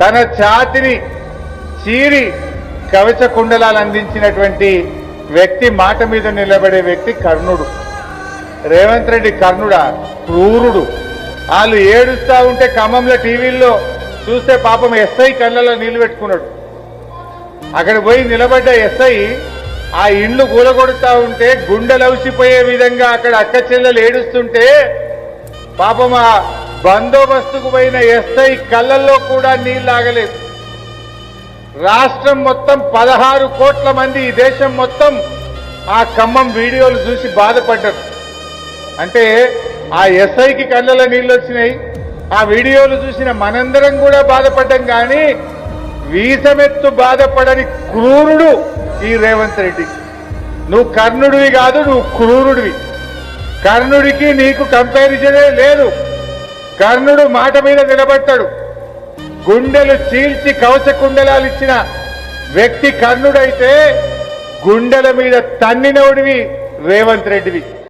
తన ఛాతిని చీరి కవచ కుండలాలు అందించినటువంటి వ్యక్తి, మాట మీద నిలబడే వ్యక్తి కర్ణుడు. రేవంత్ రెడ్డి కర్ణుడా? క్రూరుడు. వాళ్ళు ఏడుస్తా ఉంటే ఖమ్మంలో టీవీల్లో చూస్తే పాపం ఎస్ఐ కళ్ళలో నీళ్లు పెట్టుకున్నాడు. అక్కడ పోయి నిలబడ్డ ఎస్ఐ ఆ ఇండ్లు కూలగొడుతూ ఉంటే గుండెలవిసిపోయే విధంగా అక్కడ అక్క చెల్లెలు ఏడుస్తుంటే పాపం ఆ బందోబస్తుకు పోయిన ఎస్ఐ కళ్ళల్లో కూడా నీళ్ళు ఆగలేదు. రాష్ట్రం మొత్తం 16 కోట్ల మంది, ఈ దేశం మొత్తం ఆ ఖమ్మం వీడియోలు చూసి బాధపడ్డారు. అంటే ఆ ఎస్ఐకి కళ్ళలో నీళ్ళు వచ్చినాయి, ఆ వీడియోలు చూసిన మనందరం కూడా బాధపడ్డాం. కానీ వీసమెత్తు బాధపడని క్రూరుడు ఈ రేవంత్ రెడ్డి. నువ్వు కర్ణుడివి కాదు, నువ్వు క్రూరుడివి. కర్ణుడికి నీకు కంపారిజనే లేదు. కర్ణుడు మాట మీద నిలబడతాడు. గుండెలు చీల్చి కవచ కుండలాలు ఇచ్చిన వ్యక్తి కర్ణుడైతే గుండెల మీద తన్నినవుడివి రేవంత్ రెడ్డివి.